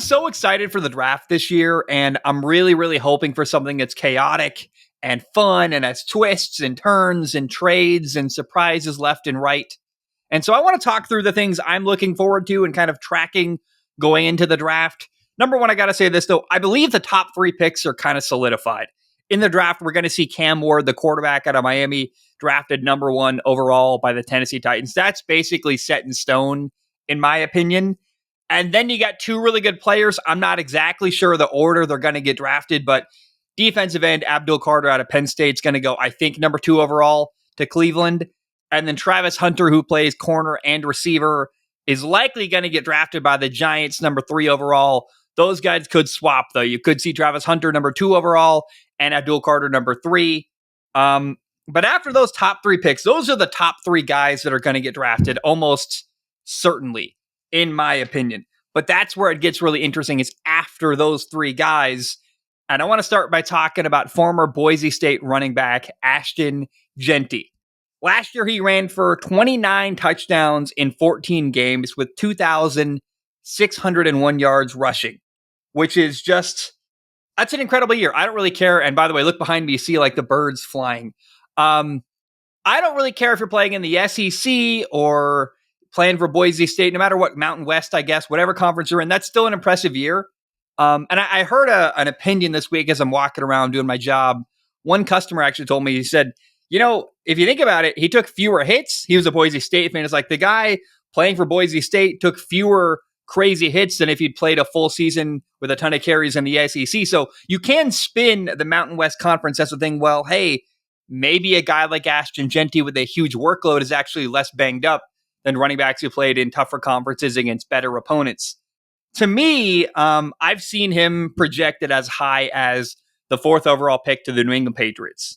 I'm so excited for the draft this year, and I'm really, really hoping for something that's chaotic and fun and has twists and turns and trades and surprises left and right. And so I want to talk through the things I'm looking forward to and kind of tracking going into the draft. Number one, I got to say this, though. I believe the top 3 picks are kind of solidified. In the draft, we're going to see Cam Ward, the quarterback out of Miami, drafted number 1 overall by the Tennessee Titans. That's basically set in stone, in my opinion. And then you got 2 really good players. I'm not exactly sure the order they're going to get drafted, but defensive end Abdul Carter out of Penn State is going to go, I think, number 2 overall to Cleveland. And then Travis Hunter, who plays corner and receiver, is likely going to get drafted by the Giants, number 3 overall. Those guys could swap, though. You could see Travis Hunter, number 2 overall, and Abdul Carter, number 3. But after those top 3 picks, those are the top 3 guys that are going to get drafted, almost certainly, in my opinion. But that's where it gets really interesting, is after those 3 guys. And I want to start by talking about former Boise State running back Ashton Genty. Last year, he ran for 29 touchdowns in 14 games with 2,601 yards rushing, which is just, that's an incredible year. I don't really care. And by the way, look behind me, you see like the birds flying. I don't really care if you're playing in the SEC or playing for Boise State, no matter what, Mountain West, I guess, whatever conference you're in, that's still an impressive year. And I heard an opinion this week as I'm walking around doing my job. One customer actually told me, he said, if you think about it, he took fewer hits. He was a Boise State fan. It's like the guy playing for Boise State took fewer crazy hits than if he'd played a full season with a ton of carries in the SEC. So you can spin the Mountain West Conference as a thing. Well, hey, maybe a guy like Ashton Genty with a huge workload is actually less banged up than running backs who played in tougher conferences against better opponents. To me, I've seen him projected as high as the 4th overall pick to the New England Patriots.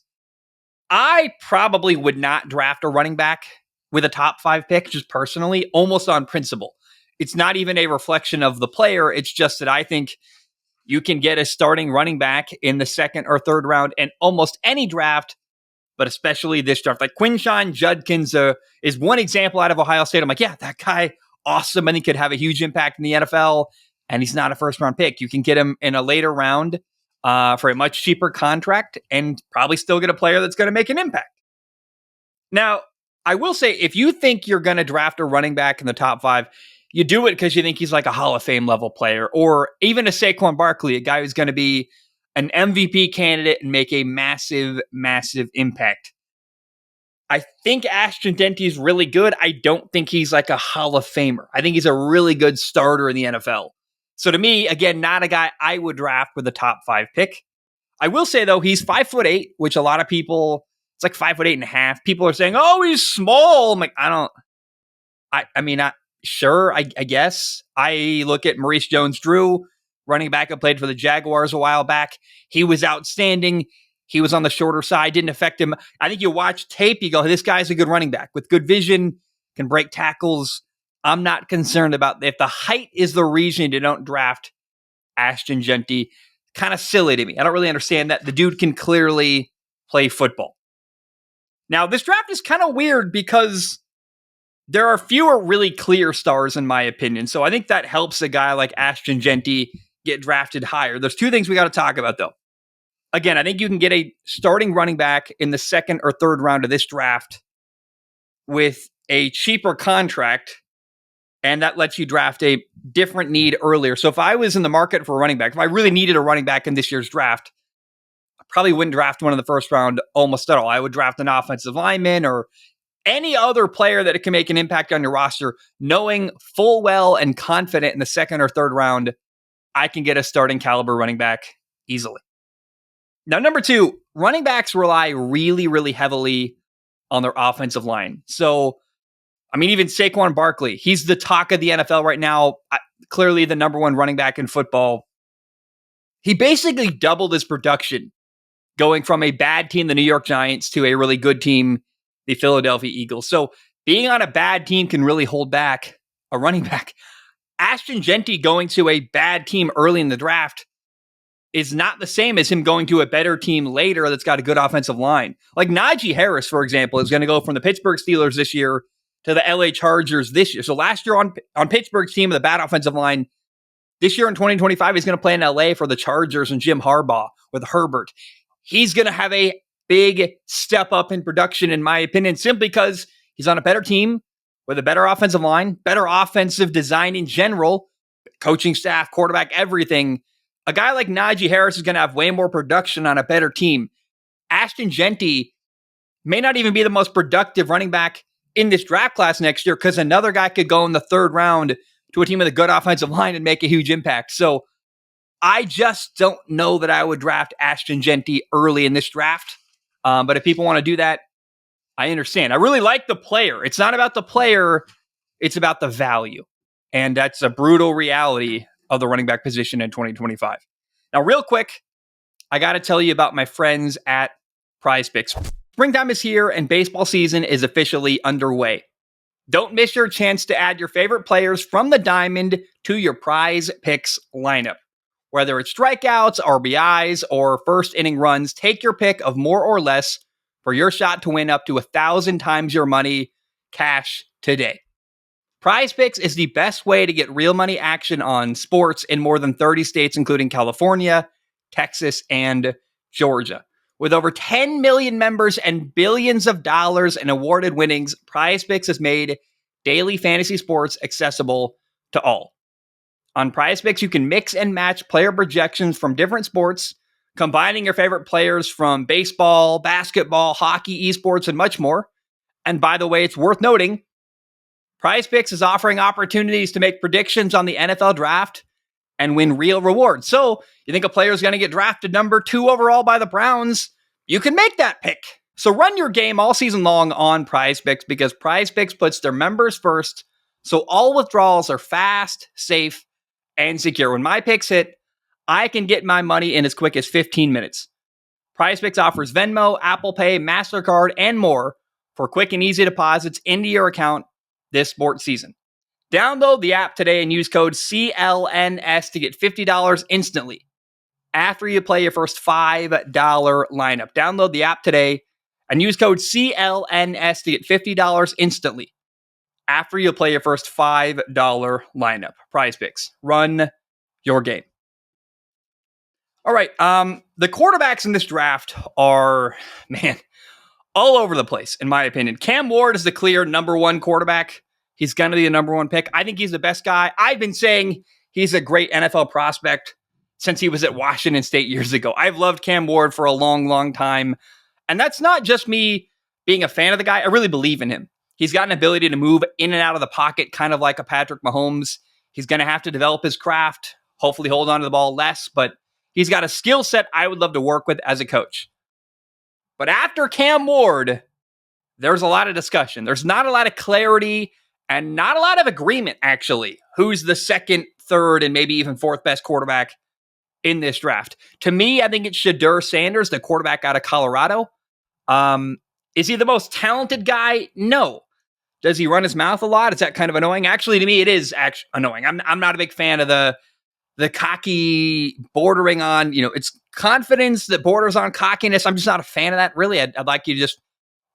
I probably would not draft a running back with a top 5 pick, just personally, almost on principle. It's not even a reflection of the player. It's just that I think you can get a starting running back in the 2nd or 3rd round in almost any draft, but especially this draft. Like Quinshon Judkins is one example out of Ohio State. I'm like, yeah, that guy, awesome. I think could have a huge impact in the NFL, and he's not a 1st-round pick. You can get him in a later round for a much cheaper contract and probably still get a player that's going to make an impact. Now, I will say, if you think you're going to draft a running back in the top 5, you do it because you think he's like a Hall of Fame level player, or even a Saquon Barkley, a guy who's going to be an MVP candidate and make a massive, massive impact. I think Ashton Genty is really good. I don't think he's like a Hall of Famer. I think he's a really good starter in the NFL. So to me, again, not a guy I would draft with a top 5 pick. I will say, though, he's 5'8", which a lot of people, it's like 5'8.5". People are saying, oh, he's small. I'm like, sure, I guess. I look at Maurice Jones-Drew, running back who played for the Jaguars a while back. He was outstanding. He was on the shorter side, didn't affect him. I think you watch tape, you go, this guy's a good running back with good vision, can break tackles. I'm not concerned about if the height is the reason you don't draft Ashton Genty. Kind of silly to me. I don't really understand that. The dude can clearly play football. Now, this draft is kind of weird because there are fewer really clear stars, in my opinion. So I think that helps a guy like Ashton Genty get drafted higher. There's 2 things we got to talk about, though. Again, I think you can get a starting running back in the 2nd or 3rd round of this draft with a cheaper contract, and that lets you draft a different need earlier. So if I was in the market for a running back, if I really needed a running back in this year's draft, I probably wouldn't draft one in the 1st round almost at all. I would draft an offensive lineman or any other player that can make an impact on your roster, knowing full well and confident in the 2nd or 3rd round, I can get a starting caliber running back easily. Now, number 2, running backs rely really, really heavily on their offensive line. So, even Saquon Barkley, he's the talk of the NFL right now, clearly the number 1 running back in football. He basically doubled his production going from a bad team, the New York Giants, to a really good team, the Philadelphia Eagles. So being on a bad team can really hold back a running back. Ashton Genty going to a bad team early in the draft is not the same as him going to a better team later that's got a good offensive line. Like Najee Harris, for example, is going to go from the Pittsburgh Steelers this year to the LA Chargers this year. So last year on Pittsburgh's team with a bad offensive line, This year in 2025, he's going to play in LA for the Chargers and Jim Harbaugh with Herbert. He's going to have a big step up in production, in my opinion, simply because he's on a better team with a better offensive line, better offensive design in general, coaching staff, quarterback, everything. A guy like Najee Harris is going to have way more production on a better team. Ashton Genty may not even be the most productive running back in this draft class next year because another guy could go in the third round to a team with a good offensive line and make a huge impact. So I just don't know that I would draft Ashton Genty early in this draft. But if people want to do that, I understand. I really like the player. It's not about the player. It's about the value. And that's a brutal reality of the running back position in 2025. Now, real quick, I got to tell you about my friends at Prize Picks. Springtime is here and baseball season is officially underway. Don't miss your chance to add your favorite players from the diamond to your Prize Picks lineup. Whether it's strikeouts, RBIs, or first inning runs, take your pick of more or less for your shot to win up to 1,000 times your money cash today. Prize Picks is the best way to get real money action on sports in more than 30 states, including California, Texas, and Georgia. With over 10 million members and billions of dollars in awarded winnings, Prize Picks has made daily fantasy sports accessible to all. On Prize Picks, you can mix and match player projections from different sports, combining your favorite players from baseball, basketball, hockey, esports, and much more. And by the way, it's worth noting, Prize Picks is offering opportunities to make predictions on the NFL draft and win real rewards. So you think a player is going to get drafted number 2 overall by the Browns? You can make that pick. So run your game all season long on Prize Picks because Prize Picks puts their members first. So all withdrawals are fast, safe, and secure. When my picks hit, I can get my money in as quick as 15 minutes. Prize Picks offers Venmo, Apple Pay, MasterCard, and more for quick and easy deposits into your account this sports season. Download the app today and use code CLNS to get $50 instantly after you play your first $5 lineup. Download the app today and use code CLNS to get $50 instantly after you play your first $5 lineup. Prize Picks. Run your game. All right. The quarterbacks in this draft are, all over the place, in my opinion. Cam Ward is the clear number 1 quarterback. He's going to be the number 1 pick. I think he's the best guy. I've been saying he's a great NFL prospect since he was at Washington State years ago. I've loved Cam Ward for a long, long time. And that's not just me being a fan of the guy. I really believe in him. He's got an ability to move in and out of the pocket, kind of like a Patrick Mahomes. He's going to have to develop his craft, hopefully hold on to the ball less, but he's got a skill set I would love to work with as a coach. But after Cam Ward, there's a lot of discussion. There's not a lot of clarity and not a lot of agreement, actually, who's the second, third, and maybe even fourth best quarterback in this draft. To me, I think it's Shadur Sanders, the quarterback out of Colorado. Is he the most talented guy? No. Does he run his mouth a lot? Is that kind of annoying? Actually, to me, it is actually annoying. I'm not a big fan of the cocky bordering on, it's confidence that borders on cockiness. I'm just not a fan of that, really. I'd like you to just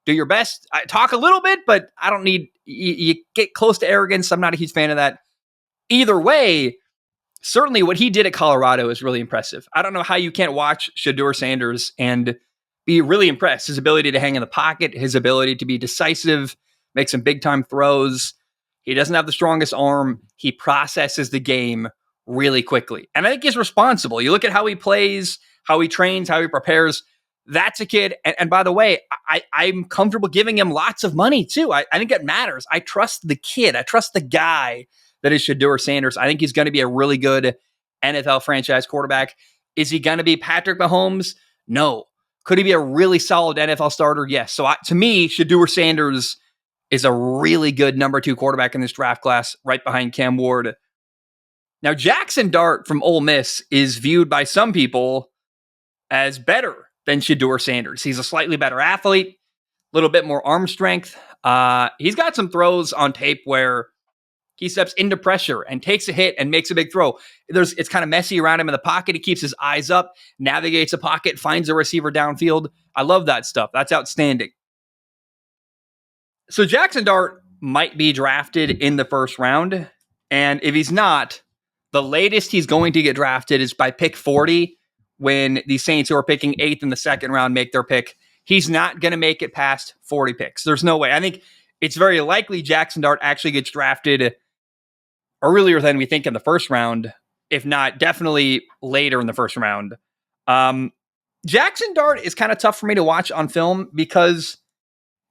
do your best. I talk a little bit, but I don't need, you get close to arrogance. I'm not a huge fan of that. Either way, certainly what he did at Colorado is really impressive. I don't know how you can't watch Shadur Sanders and be really impressed. His ability to hang in the pocket, his ability to be decisive, make some big-time throws. He doesn't have the strongest arm. He processes the game really quickly. And I think he's responsible. You look at how he plays, how he trains, how he prepares. That's a kid. And by the way, I'm comfortable giving him lots of money too. I think it matters. I trust the kid. I trust the guy that is Shadur Sanders. I think he's going to be a really good NFL franchise quarterback. Is he going to be Patrick Mahomes? No. Could he be a really solid NFL starter? Yes. So to me, Shadur Sanders is a really good number 2 quarterback in this draft class, right behind Cam Ward. Now, Jackson Dart from Ole Miss is viewed by some people as better than Shadur Sanders. He's a slightly better athlete, a little bit more arm strength. He's got some throws on tape where he steps into pressure and takes a hit and makes a big throw. It's kind of messy around him in the pocket. He keeps his eyes up, navigates the pocket, finds a receiver downfield. I love that stuff. That's outstanding. So Jackson Dart might be drafted in the first round. And if he's not, The latest he's going to get drafted is by pick 40 when the Saints, who are picking 8th in the second round, make their pick. He's not going to make it past 40 picks. There's no way. I think it's very likely Jackson Dart actually gets drafted earlier than we think in the first round, if not definitely later in the first round. Jackson Dart is kind of tough for me to watch on film because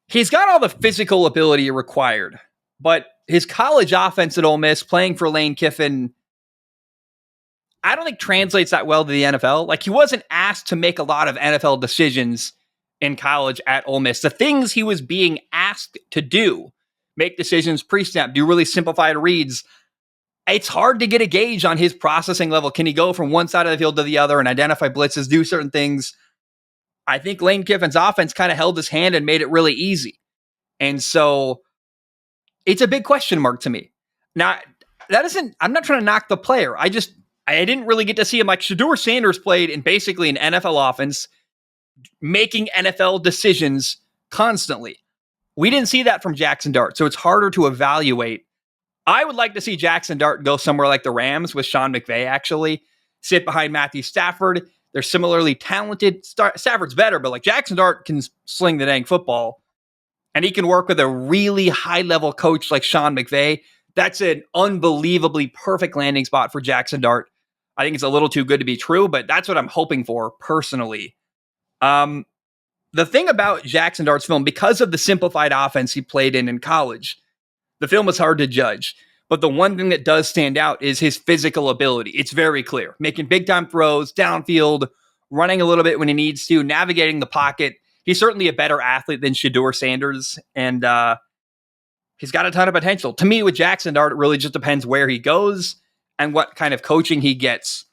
he's got all the physical ability required, but his college offense at Ole Miss, playing for Lane Kiffin, I don't think translates that well to the NFL. Like, he wasn't asked to make a lot of NFL decisions in college at Ole Miss. The things he was being asked to do, make decisions pre-snap, do really simplified reads, it's hard to get a gauge on his processing level. Can he go from one side of the field to the other and identify blitzes, do certain things? I think Lane Kiffin's offense kind of held his hand and made it really easy. And so it's a big question mark to me. Now, I'm not trying to knock the player. I didn't really get to see him. Like, Shadur Sanders played in basically an NFL offense, making NFL decisions constantly. We didn't see that from Jackson Dart, so it's harder to evaluate. I would like to see Jackson Dart go somewhere like the Rams with Sean McVay, actually. Sit behind Matthew Stafford. They're similarly talented. Stafford's better, but like, Jackson Dart can sling the dang football. And he can work with a really high-level coach like Sean McVay. That's an unbelievably perfect landing spot for Jackson Dart. I think it's a little too good to be true, but that's what I'm hoping for personally. The thing about Jackson Dart's film, because of the simplified offense he played in college, the film is hard to judge. But the one thing that does stand out is his physical ability. It's very clear. Making big-time throws, downfield, running a little bit when he needs to, navigating the pocket. He's certainly a better athlete than Shadur Sanders, and he's got a ton of potential. To me, with Jackson Dart, it really just depends where he goes and what kind of coaching he gets.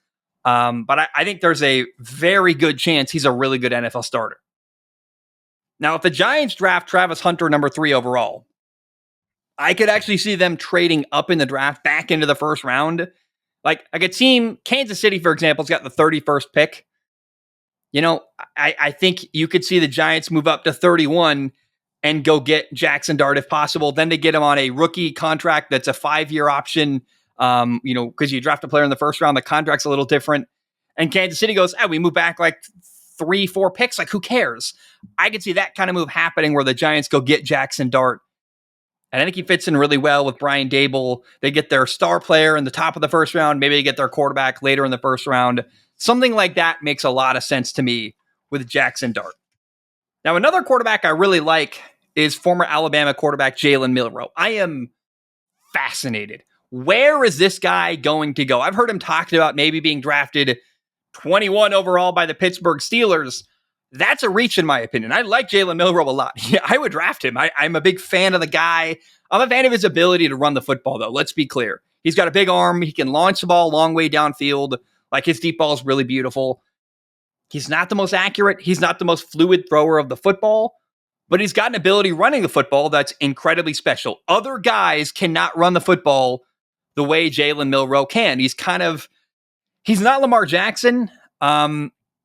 But I think there's a very good chance he's a really good NFL starter. Now, if the Giants draft Travis Hunter number 3 overall, I could actually see them trading up in the draft back into the first round. Like a team, Kansas City, for example, has got the 31st pick. You know, I think you could see the Giants move up to 31 and go get Jackson Dart if possible. Then to get him on a rookie contract that's a 5-year option, because you draft a player in the first round, the contract's a little different. And Kansas City goes, we move back like 3-4 picks. Like, who cares? I could see that kind of move happening where the Giants go get Jackson Dart. And I think he fits in really well with Brian Dable. They get their star player in the top of the first round. Maybe they get their quarterback later in the first round. Something like that makes a lot of sense to me with Jackson Dart. Now, another quarterback I really like is former Alabama quarterback Jaylen Milro. I am fascinated. Where is this guy going to go? I've heard him talking about maybe being drafted 21 overall by the Pittsburgh Steelers. That's a reach, in my opinion. I like Jaylen Milro a lot. Yeah, I would draft him. I'm a big fan of the guy. I'm a fan of his ability to run the football, though. Let's be clear. He's got a big arm. He can launch the ball a long way downfield. Like, his deep ball is really beautiful. He's not the most accurate. He's not the most fluid thrower of the football, but he's got an ability running the football that's incredibly special. Other guys cannot run the football the way Jaylen Milro can. He's not Lamar Jackson.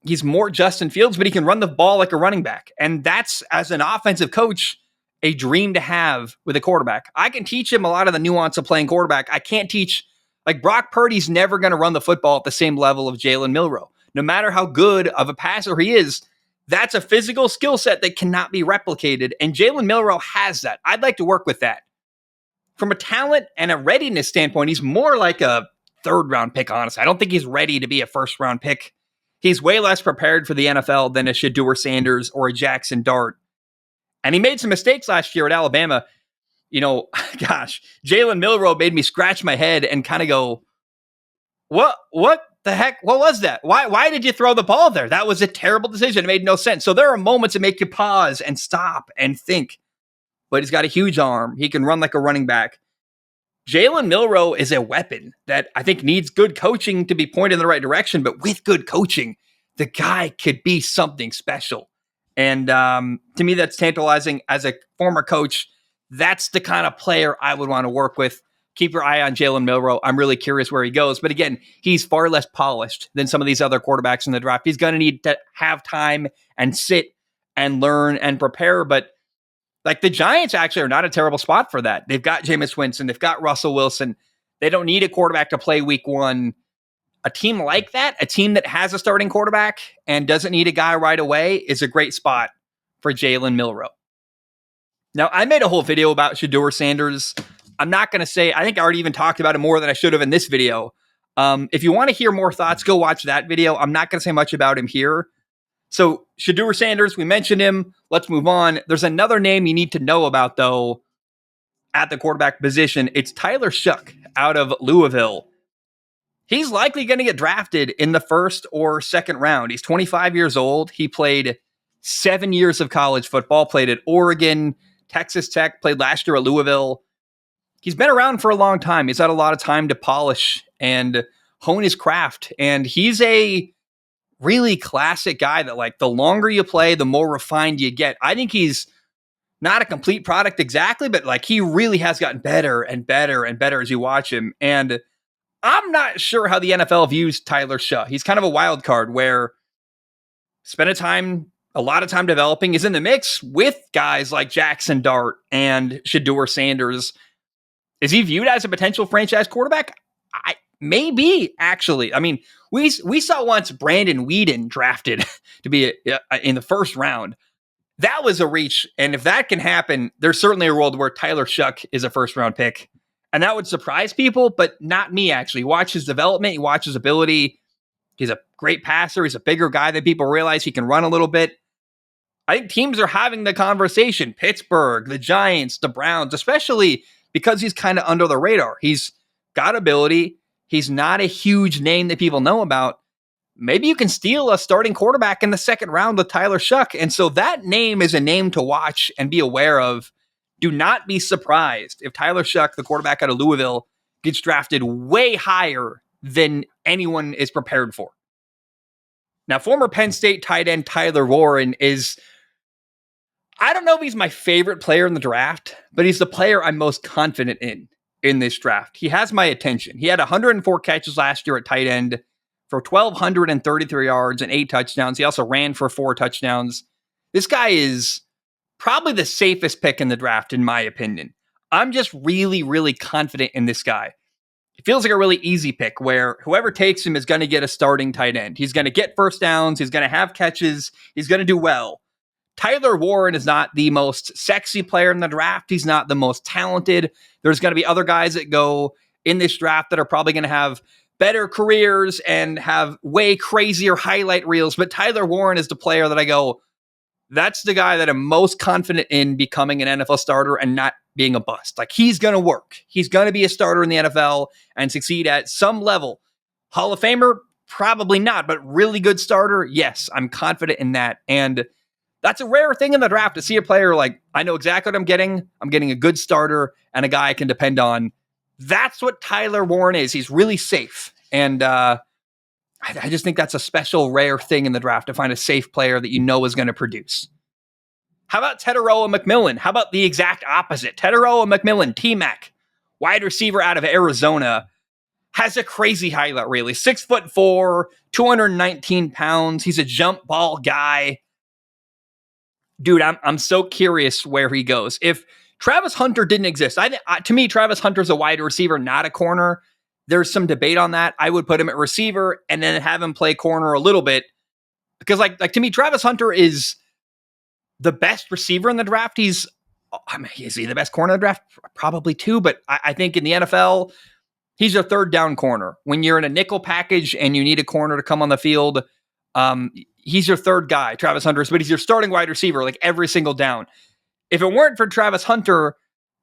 He's more Justin Fields, but he can run the ball like a running back. And that's, as an offensive coach, a dream to have with a quarterback. I can teach him a lot of the nuance of playing quarterback. I can't teach, like, Brock Purdy's never going to run the football at the same level of Jaylen Milro. No matter how good of a passer he is, that's a physical skill set that cannot be replicated. And Jaylen Milro has that. I'd like to work with that. From a talent and a readiness standpoint, he's more like a third-round pick, honestly. I don't think he's ready to be a first-round pick. He's way less prepared for the NFL than a Shadur Sanders or a Jackson Dart. And he made some mistakes last year at Alabama. Jaylen Milro made me scratch my head and kind of go, what the heck? What was that? Why did you throw the ball there? That was a terrible decision. It made no sense. So there are moments that make you pause and stop and think. But he's got a huge arm. He can run like a running back. Jaylen Milro is a weapon that I think needs good coaching to be pointed in the right direction. But with good coaching, the guy could be something special. And to me, that's tantalizing. As a former coach, that's the kind of player I would want to work with. Keep your eye on Jaylen Milro. I'm really curious where he goes. But again, he's far less polished than some of these other quarterbacks in the draft. He's going to need to have time and sit and learn and prepare. But like, the Giants actually are not a terrible spot for that. They've got Jameis Winston. They've got Russell Wilson. They don't need a quarterback to play week one. A team like that, a team that has a starting quarterback and doesn't need a guy right away, is a great spot for Jaylen Milro. Now, I made a whole video about Shadur Sanders. I'm not going to say, I think I already even talked about it more than I should have in this video. If you want to hear more thoughts, go watch that video. I'm not going to say much about him here. So, Shadur Sanders, we mentioned him. Let's move on. There's another name you need to know about, though, at the quarterback position. It's Tyler Shuck out of Louisville. He's likely going to get drafted in the first or second round. He's 25 years old. He played 7 years of college football, played at Oregon, Texas Tech, played last year at Louisville. He's been around for a long time. He's had a lot of time to polish and hone his craft. And he's a really classic guy that, like, the longer you play, the more refined you get. I think he's not a complete product exactly, but like he really has gotten better and better and better as you watch him. And I'm not sure how the NFL views Tyler Shuck. He's kind of a wild card where spent a lot of time developing, is in the mix with guys like Jackson Dart and Shadur Sanders. Is he viewed as a potential franchise quarterback? Maybe, actually. I mean, we saw once Brandon Weeden drafted to be in the first round. That was a reach, and if that can happen, there's certainly a world where Tyler Shuck is a first-round pick. And that would surprise people, but not me, actually. Watch his development. You watch his ability. He's a great passer. He's a bigger guy than people realize. He can run a little bit. I think teams are having the conversation. Pittsburgh, the Giants, the Browns, especially because he's kind of under the radar. He's got ability. He's not a huge name that people know about. Maybe you can steal a starting quarterback in the second round with Tyler Shuck. And so that name is a name to watch and be aware of. Do not be surprised if Tyler Shuck, the quarterback out of Louisville, gets drafted way higher than anyone is prepared for. Now, former Penn State tight end Tyler Warren is, I don't know if he's my favorite player in the draft, but he's the player I'm most confident in this draft. He has my attention. He had 104 catches last year at tight end for 1,233 yards and 8 touchdowns. He also ran for 4 touchdowns. This guy is probably the safest pick in the draft, in my opinion. I'm just really, really confident in this guy. It feels like a really easy pick where whoever takes him is going to get a starting tight end. He's going to get first downs. He's going to have catches. He's going to do well. Tyler Warren is not the most sexy player in the draft. He's not the most talented. There's going to be other guys that go in this draft that are probably going to have better careers and have way crazier highlight reels. But Tyler Warren is the player that I go, that's the guy that I'm most confident in becoming an NFL starter and not being a bust. Like, he's going to work. He's going to be a starter in the NFL and succeed at some level. Hall of Famer? Probably not, but really good starter? Yes, I'm confident in that. And that's a rare thing in the draft to see a player like, I know exactly what I'm getting. I'm getting a good starter and a guy I can depend on. That's what Tyler Warren is. He's really safe. And I just think that's a special, rare thing in the draft to find a safe player that you know is going to produce. How about Teteroa McMillan? How about the exact opposite? Teteroa McMillan, T-Mac, wide receiver out of Arizona, has a crazy highlight, really. 6'4", 219 pounds. He's a jump ball guy. Dude, I'm so curious where he goes. If Travis Hunter didn't exist, to me, Travis Hunter's a wide receiver, not a corner. There's some debate on that. I would put him at receiver and then have him play corner a little bit. Because like to me, Travis Hunter is the best receiver in the draft. Is he the best corner in the draft? Probably too. But I think in the NFL, he's your third down corner. When you're in a nickel package and you need a corner to come on the field, he's your third guy, Travis Hunter. But he's your starting wide receiver like every single down. If it weren't for Travis Hunter,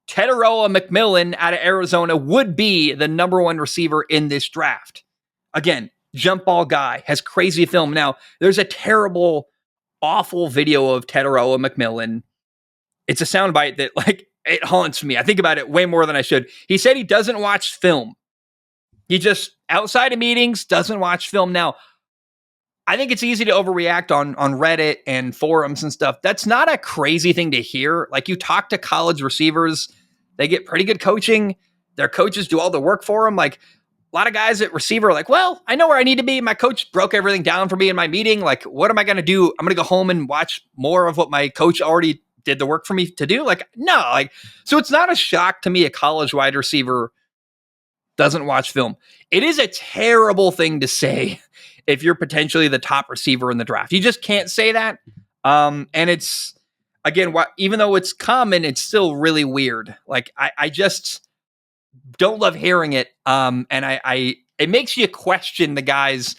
Teteroa McMillan out of Arizona would be the number one receiver in this draft. Again, jump ball guy, has crazy film. Now, there's a terrible, awful video of Teteroa McMillan. It's a soundbite that, like, it haunts me. I think about it way more than I should. He said he doesn't watch film. He just, outside of meetings, doesn't watch film. Now, I think it's easy to overreact on Reddit and forums and stuff. That's not a crazy thing to hear. Like, you talk to college receivers, they get pretty good coaching. Their coaches do all the work for them. Like, a lot of guys at receiver are like, well, I know where I need to be. My coach broke everything down for me in my meeting. Like, what am I going to do? I'm going to go home and watch more of what my coach already did the work for me to do. Like, no, like, so it's not a shock to me a college wide receiver doesn't watch film. It is a terrible thing to say if you're potentially the top receiver in the draft. You just can't say that. And it's, again, even though it's common, it's still really weird. Like, I just don't love hearing it. And it makes you question the guy's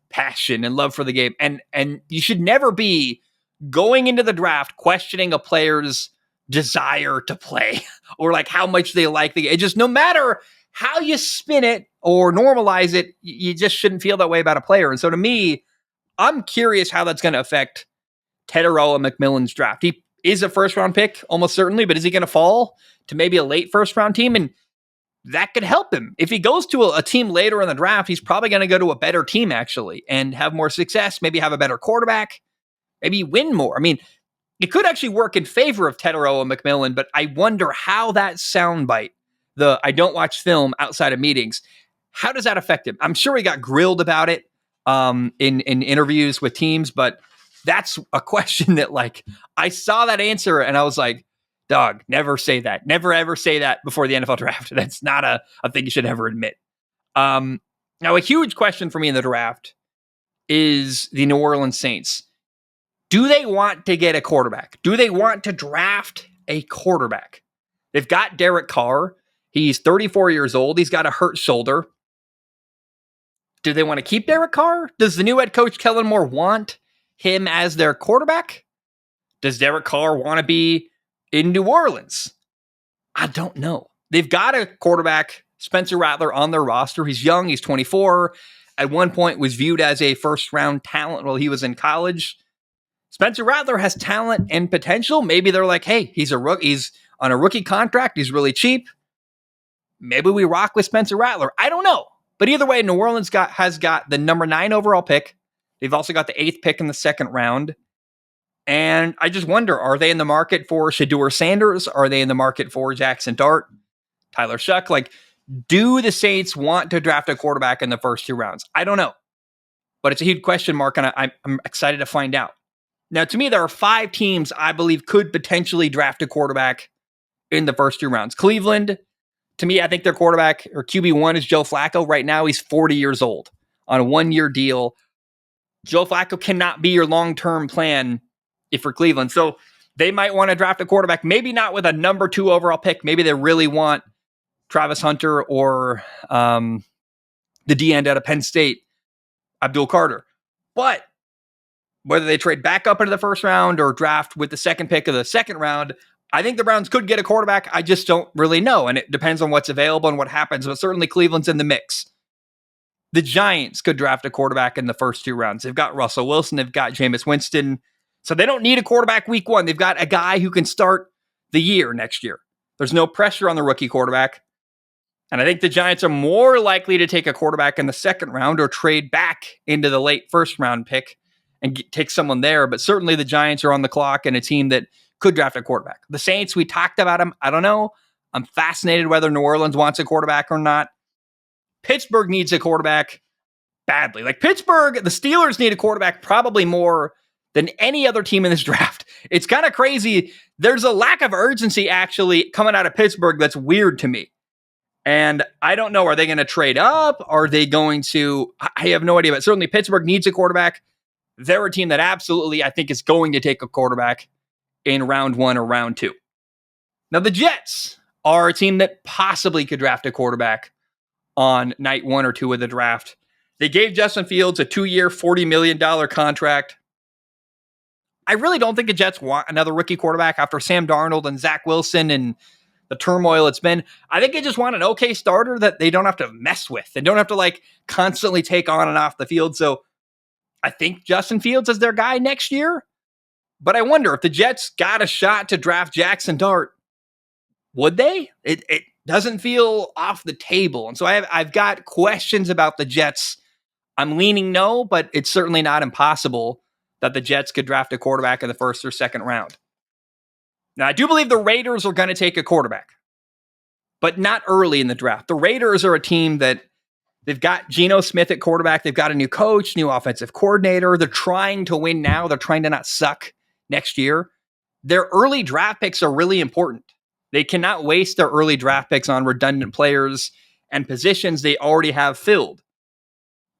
passion and love for the game. And you should never be going into the draft questioning a player's desire to play or like how much they like the game. It just, no matter how you spin it or normalize it, you just shouldn't feel that way about a player. And so to me, I'm curious how that's going to affect Teteroa McMillan's draft. He is a first round pick, almost certainly, but is he going to fall to maybe a late first round team? And that could help him. If he goes to a team later in the draft, he's probably going to go to a better team actually and have more success, maybe have a better quarterback, maybe win more. I mean, it could actually work in favor of Teteroa McMillan, but I wonder how that soundbite, the I don't watch film outside of meetings, how does that affect him? I'm sure he got grilled about it in interviews with teams, but that's a question that, like, I saw that answer and I was like, dog, never say that. Never, ever say that before the NFL draft. That's not a thing you should ever admit. Now, a huge question for me in the draft is the New Orleans Saints. Do they want to get a quarterback? Do they want to draft a quarterback? They've got Derek Carr. He's 34 years old. He's got a hurt shoulder. Do they want to keep Derek Carr? Does the new head coach, Kellen Moore, want him as their quarterback? Does Derek Carr want to be in New Orleans? I don't know. They've got a quarterback, Spencer Rattler, on their roster. He's young. He's 24. At one point was viewed as a first-round talent while he was in college. Spencer Rattler has talent and potential. Maybe they're like, hey, he's on a rookie contract. He's really cheap. Maybe we rock with Spencer Rattler. I don't know. But either way, New Orleans has got the number 9 overall pick. They've also got the 8th pick in the second round. And I just wonder, are they in the market for Shadur Sanders? Are they in the market for Jackson Dart, Tyler Shuck? Like, do the Saints want to draft a quarterback in the first 2 rounds? I don't know. But it's a huge question mark, and I'm excited to find out. Now, to me, there are 5 teams I believe could potentially draft a quarterback in the first 2 rounds. Cleveland, to me, I think their quarterback, or QB1, is Joe Flacco. Right now, he's 40 years old on a 1-year deal. Joe Flacco cannot be your long-term plan if for Cleveland. So they might want to draft a quarterback, maybe not with a number 2 overall pick. Maybe they really want Travis Hunter or the D-end out of Penn State, Abdul Carter. But whether they trade back up into the first round or draft with the second pick of the second round, I think the Browns could get a quarterback. I just don't really know. And it depends on what's available and what happens. But certainly Cleveland's in the mix. The Giants could draft a quarterback in the first 2 rounds. They've got Russell Wilson. They've got Jameis Winston. So they don't need a quarterback week 1. They've got a guy who can start the year next year. There's no pressure on the rookie quarterback. And I think the Giants are more likely to take a quarterback in the second round or trade back into the late first round pick and take someone there. But certainly the Giants are on the clock and a team that could draft a quarterback. The Saints, we talked about them. I don't know. I'm fascinated whether New Orleans wants a quarterback or not. Pittsburgh needs a quarterback badly. Like Pittsburgh, the Steelers need a quarterback probably more than any other team in this draft. It's kind of crazy. There's a lack of urgency actually coming out of Pittsburgh that's weird to me. And I don't know, are they going to trade up? Are they going to, I have no idea, but certainly Pittsburgh needs a quarterback. They're a team that absolutely, I think, is going to take a quarterback in round 1 or round 2. Now, the Jets are a team that possibly could draft a quarterback on night 1 or 2 of the draft. They gave Justin Fields a 2-year, $40 million contract. I really don't think the Jets want another rookie quarterback after Sam Darnold and Zach Wilson and the turmoil it's been. I think they just want an okay starter that they don't have to mess with. They don't have to like constantly take on and off the field. So I think Justin Fields is their guy next year. But I wonder if the Jets got a shot to draft Jackson Dart, would they? It doesn't feel off the table. And so I've got questions about the Jets. I'm leaning no, but it's certainly not impossible that the Jets could draft a quarterback in the first or second round. Now, I do believe the Raiders are going to take a quarterback, but not early in the draft. The Raiders are a team that they've got Geno Smith at quarterback. They've got a new coach, new offensive coordinator. They're trying to win now. They're trying to not suck next year. Their early draft picks are really important. They cannot waste their early draft picks on redundant players and positions they already have filled.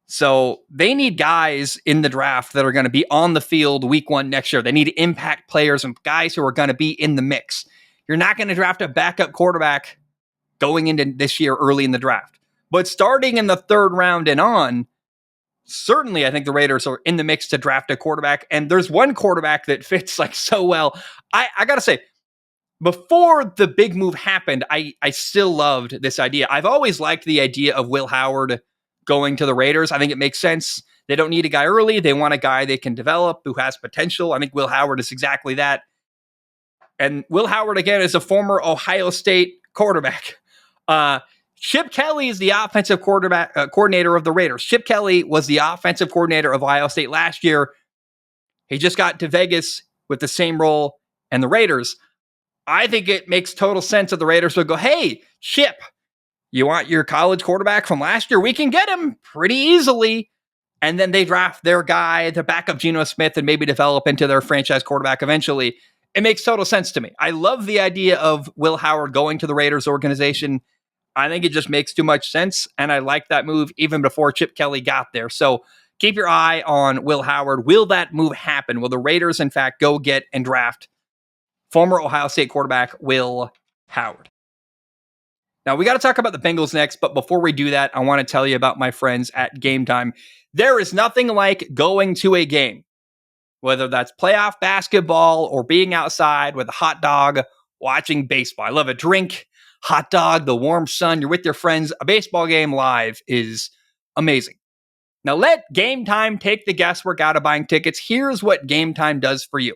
So they need guys in the draft that are going to be on the field week 1 next year. They need impact players and guys who are going to be in the mix. You're not going to draft a backup quarterback going into this year early in the draft. But starting in the 3rd round and on, certainly I think the Raiders are in the mix to draft a quarterback. And there's one quarterback that fits like so well. I got to say, before the big move happened, I still loved this idea. I've always liked the idea of Will Howard going to the Raiders. I think it makes sense. They don't need a guy early. They want a guy they can develop who has potential. I think Will Howard is exactly that. And Will Howard, again, is a former Ohio State quarterback. Chip Kelly is the offensive coordinator of the Raiders. Chip Kelly was the offensive coordinator of Ohio State last year. He just got to Vegas with the same role and the Raiders. I think it makes total sense that the Raiders would go, hey, Chip, you want your college quarterback from last year? We can get him pretty easily. And then they draft their guy, the backup Geno Smith, and maybe develop into their franchise quarterback eventually. It makes total sense to me. I love the idea of Will Howard going to the Raiders organization. I think it just makes too much sense. And I like that move even before Chip Kelly got there. So keep your eye on Will Howard. Will that move happen? Will the Raiders, in fact, go get and draft former Ohio State quarterback Will Howard? Now, we got to talk about the Bengals next, but before we do that, I want to tell you about my friends at Game Time. There is nothing like going to a game, whether that's playoff basketball or being outside with a hot dog watching baseball. I love a drink, hot dog, the warm sun, you're with your friends. A baseball game live is amazing. Now, let Game Time take the guesswork out of buying tickets. Here's what Game Time does for you.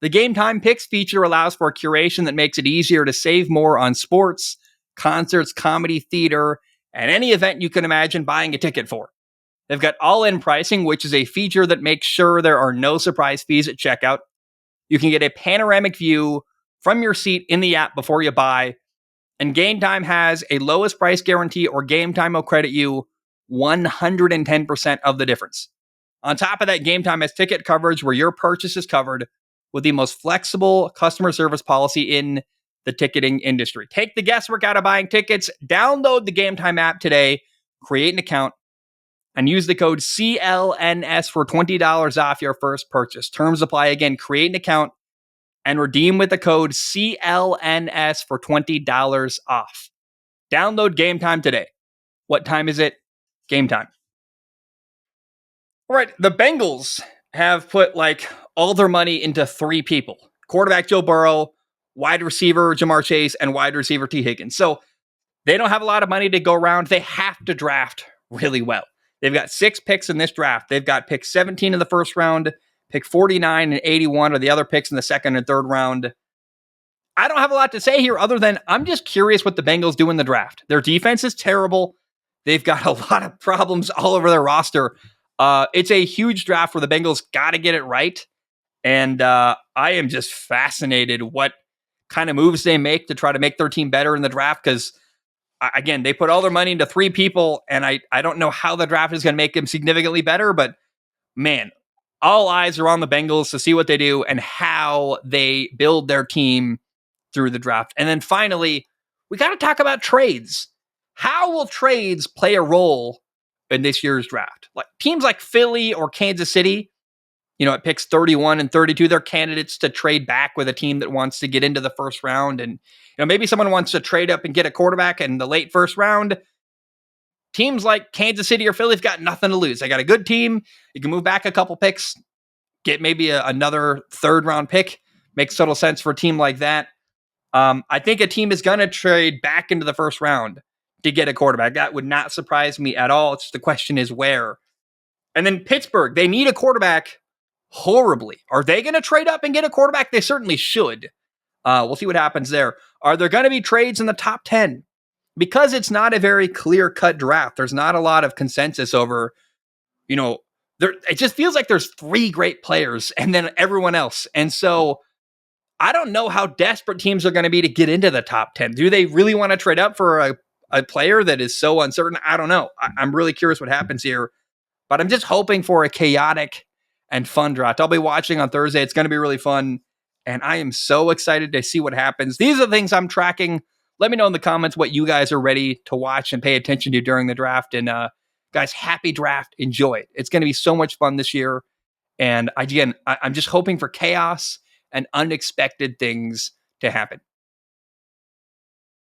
The Game Time Picks feature allows for a curation that makes it easier to save more on sports, concerts, comedy, theater, and any event you can imagine buying a ticket for. They've got all-in pricing, which is a feature that makes sure there are no surprise fees at checkout. You can get a panoramic view from your seat in the app before you buy. And Game Time has a lowest price guarantee, or Game Time will credit you 110% of the difference. On top of that, Game Time has ticket coverage where your purchase is covered with the most flexible customer service policy in the ticketing industry. Take the guesswork out of buying tickets. Download the Game Time app today, create an account, and use the code CLNS for $20 off your first purchase. Terms apply. Again, create an account and redeem with the code CLNS for $20 off. Download Game Time today. What time is it? Game time. All right, the Bengals have put all their money into 3 people. Quarterback Joe Burrow, wide receiver Jamar Chase, and wide receiver T. Higgins. So they don't have a lot of money to go around. They have to draft really well. They've got 6 picks in this draft. They've got pick 17 in the first round, pick 49 and 81 are the other picks in the second and third round. I don't have a lot to say here other than I'm just curious what the Bengals do in the draft. Their defense is terrible. They've got a lot of problems all over their roster. It's a huge draft where the Bengals got to get it right. And I am just fascinated what kind of moves they make to try to make their team better in the draft, because again, they put all their money into 3 people, and I don't know how the draft is going to make them significantly better, but man, all eyes are on the Bengals to see what they do and how they build their team through the draft. And then finally, we got to talk about trades. How will trades play a role in this year's draft? Like teams like Philly or Kansas City, at picks 31 and 32, they're candidates to trade back with a team that wants to get into the first round. And, maybe someone wants to trade up and get a quarterback in the late first round. Teams like Kansas City or Philly have got nothing to lose. They got a good team. You can move back a couple picks, get maybe another third round pick. Makes total sense for a team like that. I think a team is going to trade back into the first round to get a quarterback. That would not surprise me at all. It's just the question is where. And then Pittsburgh, they need a quarterback horribly. Are they going to trade up and get a quarterback? They certainly should. We'll see what happens there. Are there going to be trades in the top 10? Because it's not a very clear-cut draft. There's not a lot of consensus over, it just feels like there's 3 great players and then everyone else. And so I don't know how desperate teams are going to be to get into the top 10. Do they really want to trade up for a player that is so uncertain? I don't know. I'm really curious what happens here. But I'm just hoping for a chaotic and fun draft. I'll be watching on Thursday. It's going to be really fun. And I am so excited to see what happens. These are the things I'm tracking. let me know in the comments what you guys are ready to watch and pay attention to during the draft. And guys, happy draft. Enjoy it. It's going to be so much fun this year. And I'm just hoping for chaos and unexpected things to happen.